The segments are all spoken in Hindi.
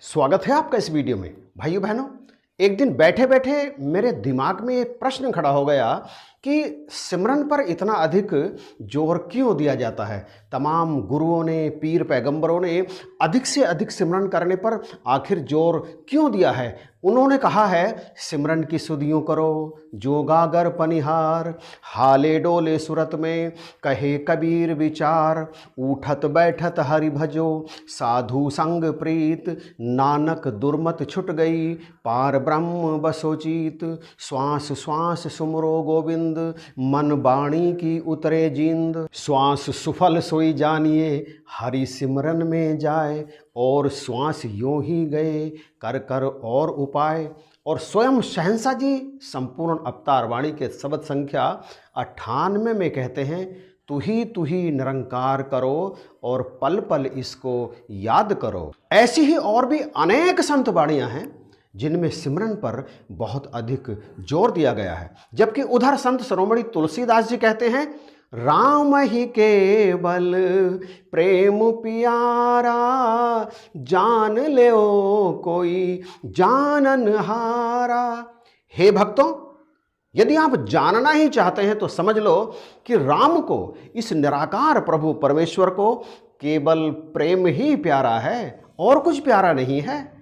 स्वागत है आपका इस वीडियो में। भाइयों बहनों, एक दिन बैठे बैठे मेरे दिमाग में एक प्रश्न खड़ा हो गया कि सिमरन पर इतना अधिक जोर क्यों दिया जाता है। तमाम गुरुओं ने, पीर पैगंबरों ने अधिक से अधिक सिमरन करने पर आखिर जोर क्यों दिया है। उन्होंने कहा है, सिमरन की सुधियों करो जो गागर पनिहार, हाले डोले सुरत में कहे कबीर विचार, उठत बैठत हरि भजो साधु संग प्रीत, नानक दुर्मत छुट गई पार ब्रह्म बसोचीत, श्वास श्वास सुमरो गोविंद मन बाणी की उतरे जींद, श्वास सुफल सोई जानिए हरि सिमरन में जाए, और श्वास यों ही गए कर कर और उपाय। और स्वयं शहंशाह जी संपूर्ण अवतार वाणी के शब्द संख्या 98 में कहते हैं, तू ही निरंकार करो और पल पल इसको याद करो। ऐसी ही और भी अनेक संत वाणियां हैं जिनमें सिमरन पर बहुत अधिक जोर दिया गया है। जबकि उधर संत शिरोमणि तुलसीदास जी कहते हैं, राम ही केवल प्रेम प्यारा, जान ले ओ कोई जानन हारा। हे भक्तों, यदि आप जानना ही चाहते हैं तो समझ लो कि राम को, इस निराकार प्रभु परमेश्वर को केवल प्रेम ही प्यारा है और कुछ प्यारा नहीं है।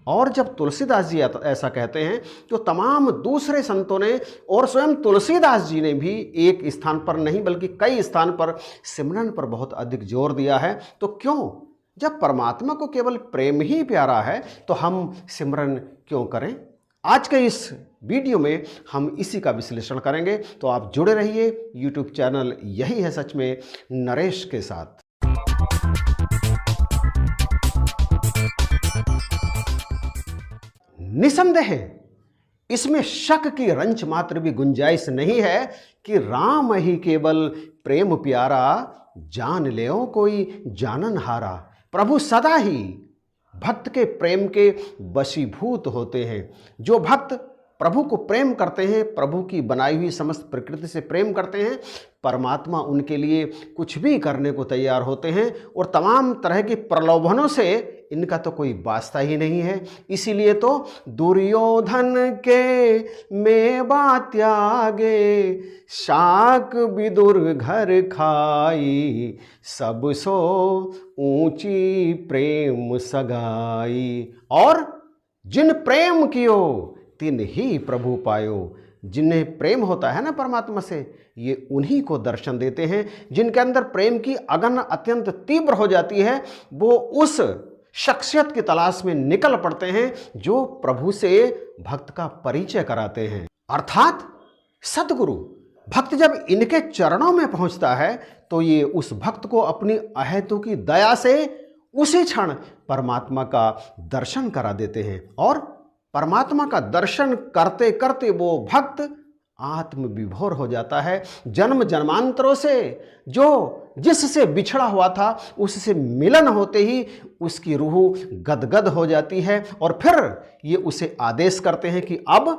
और जब तुलसीदास जी ऐसा कहते हैं तो तमाम दूसरे संतों ने और स्वयं तुलसीदास जी ने भी एक स्थान पर नहीं बल्कि कई स्थान पर सिमरन पर बहुत अधिक जोर दिया है। तो क्यों, जब परमात्मा को केवल प्रेम ही प्यारा है तो हम सिमरन क्यों करें। आज के इस वीडियो में हम इसी का विश्लेषण करेंगे, तो आप जुड़े रहिए YouTube चैनल यही है सच में नरेश के साथ। निसंदेह इसमें शक की रंच मात्र भी गुंजाइश नहीं है कि राम ही केवल प्रेम प्यारा, जान लेओ कोई जानन हारा। प्रभु सदा ही भक्त के प्रेम के वशीभूत होते हैं। जो भक्त प्रभु को प्रेम करते हैं, प्रभु की बनाई हुई समस्त प्रकृति से प्रेम करते हैं, परमात्मा उनके लिए कुछ भी करने को तैयार होते हैं और तमाम तरह की प्रलोभनों से इनका तो कोई वास्ता ही नहीं है। इसीलिए तो दुर्योधन के मेवा त्यागे, शाक विदुर घर खाई, सब सो ऊंची प्रेम सगाई। और जिन प्रेम कियो तिन ही प्रभु पायो। जिन्हें प्रेम होता है ना परमात्मा से, ये उन्हीं को दर्शन देते हैं। जिनके अंदर प्रेम की अगन अत्यंत तीव्र हो जाती है, वो उस शख्सियत की तलाश में निकल पड़ते हैं जो प्रभु से भक्त का परिचय कराते हैं। अर्थात सद्गुरु भक्त जब इनके चरणों में पहुंचता है तो ये उस भक्त को अपनी अहेतु की दया से उसी क्षण परमात्मा का दर्शन करा देते हैं। और परमात्मा का दर्शन करते करते वो भक्त आत्म विभोर हो जाता है। जन्म जन्मांतरों से जो जिससे बिछड़ा हुआ था, उससे मिलन होते ही उसकी रूह गदगद हो जाती है। और फिर ये उसे आदेश करते हैं कि अब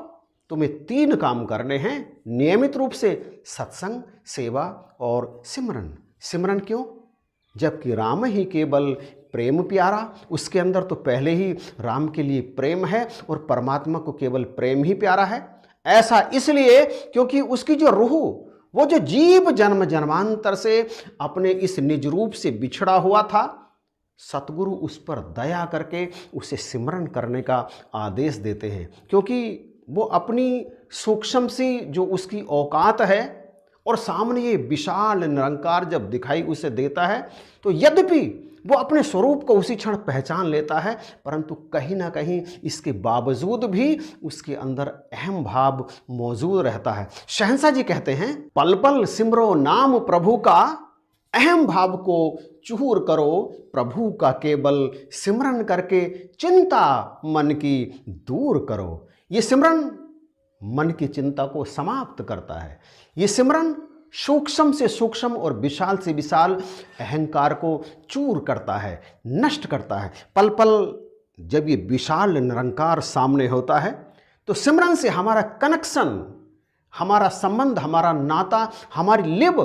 तुम्हें 3 काम करने हैं नियमित रूप से, सत्संग, सेवा और सिमरन। सिमरन क्यों, जबकि राम ही केवल प्रेम प्यारा, उसके अंदर तो पहले ही राम के लिए प्रेम है और परमात्मा को केवल प्रेम ही प्यारा है। ऐसा इसलिए क्योंकि उसकी जो रूह, वो जो जीव जन्म जन्मांतर से अपने इस निज रूप से बिछड़ा हुआ था, सतगुरु उस पर दया करके उसे सिमरन करने का आदेश देते हैं। क्योंकि वो अपनी सूक्ष्म सी जो उसकी औकात है और सामने ये विशाल निरंकार जब दिखाई उसे देता है, तो यद्यपि वो अपने स्वरूप को उसी क्षण पहचान लेता है, परंतु कहीं ना कहीं इसके बावजूद भी उसके अंदर अहम भाव मौजूद रहता है। शहंशाह जी कहते हैं, पल पल सिमरो नाम प्रभु का, अहम भाव को चूर करो प्रभु का केवल, सिमरन करके चिंता मन की दूर करो। ये सिमरन मन की चिंता को समाप्त करता है। ये सिमरन सूक्ष्म से सूक्ष्म और विशाल से विशाल अहंकार को चूर करता है, नष्ट करता है। पल पल जब ये विशाल निरंकार सामने होता है तो सिमरन से हमारा कनेक्शन, हमारा संबंध, हमारा नाता, हमारी लिव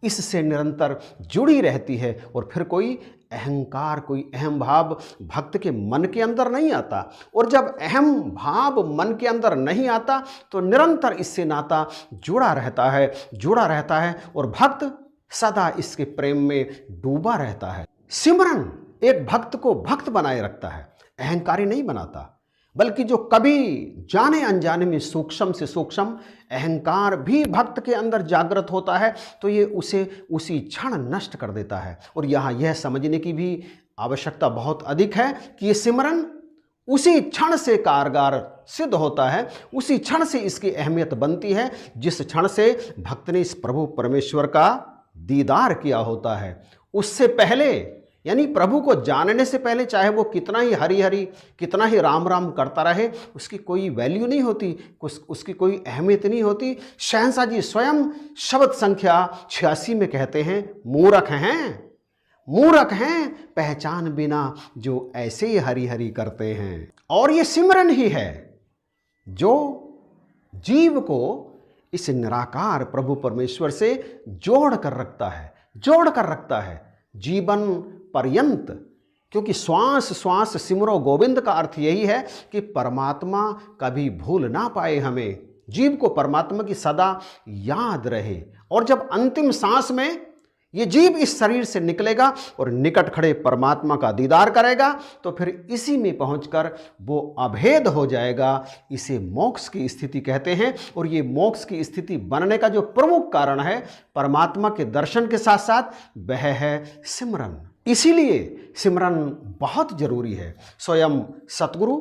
इससे निरंतर जुड़ी रहती है और फिर कोई अहंकार, कोई अहम भाव भक्त के मन के अंदर नहीं आता। और जब अहम भाव मन के अंदर नहीं आता तो निरंतर इससे नाता जुड़ा रहता है और भक्त सदा इसके प्रेम में डूबा रहता है। सिमरन एक भक्त को भक्त बनाए रखता है, अहंकारी नहीं बनाता, बल्कि जो कभी जाने अनजाने में सूक्ष्म से सूक्ष्म अहंकार भी भक्त के अंदर जागृत होता है तो ये उसे उसी क्षण नष्ट कर देता है। और यहाँ यह समझने की भी आवश्यकता बहुत अधिक है कि ये सिमरन उसी क्षण से कारगर सिद्ध होता है, उसी क्षण से इसकी अहमियत बनती है जिस क्षण से भक्त ने इस प्रभु परमेश्वर का दीदार किया होता है। उससे पहले, यानी प्रभु को जानने से पहले, चाहे वो कितना ही हरि हरि, कितना ही राम राम करता रहे, उसकी कोई वैल्यू नहीं होती, उसकी कोई अहमियत नहीं होती। शहंशाह जी स्वयं शब्द संख्या 86 में कहते हैं, मूर्ख हैं पहचान बिना जो ऐसे ही हरि हरि करते हैं। और ये सिमरन ही है जो जीव को इस निराकार प्रभु परमेश्वर से जोड़ कर रखता है जीवन पर्यंत। क्योंकि श्वास श्वास सिमरो गोविंद का अर्थ यही है कि परमात्मा कभी भूल ना पाए हमें, जीव को परमात्मा की सदा याद रहे। और जब अंतिम सांस में ये जीव इस शरीर से निकलेगा और निकट खड़े परमात्मा का दीदार करेगा तो फिर इसी में पहुंचकर वो अभेद हो जाएगा। इसे मोक्ष की स्थिति कहते हैं। और ये मोक्ष की स्थिति बनने का जो प्रमुख कारण है परमात्मा के दर्शन के साथ साथ वह है सिमरन। इसीलिए सिमरन बहुत जरूरी है। स्वयं सतगुरु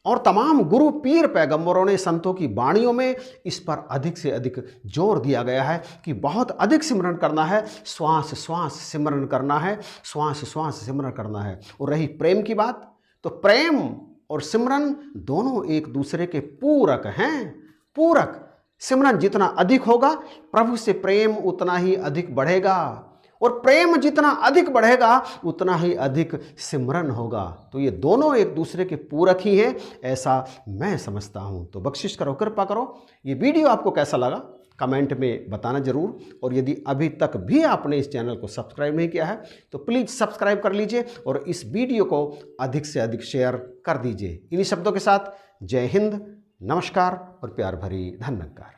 और तमाम गुरु पीर पैगंबरों ने संतों की वाणियों में इस पर अधिक से अधिक जोर दिया गया है कि बहुत अधिक सिमरन करना है, श्वास श्वास सिमरन करना है, श्वास श्वास सिमरन करना है। और रही प्रेम की बात, तो प्रेम और सिमरन दोनों एक दूसरे के पूरक हैं। पूरक सिमरन जितना अधिक होगा प्रभु से प्रेम उतना ही अधिक बढ़ेगा, और प्रेम जितना अधिक बढ़ेगा उतना ही अधिक सिमरन होगा। तो ये दोनों एक दूसरे के पूरक ही हैं, ऐसा मैं समझता हूँ। तो बख्शिश करो, कृपा करो। ये वीडियो आपको कैसा लगा कमेंट में बताना जरूर। और यदि अभी तक भी आपने इस चैनल को सब्सक्राइब नहीं किया है तो प्लीज़ सब्सक्राइब कर लीजिए और इस वीडियो को अधिक से अधिक शेयर कर दीजिए। इन्हीं शब्दों के साथ जय हिंद, नमस्कार और प्यार भरी धन्यवाद।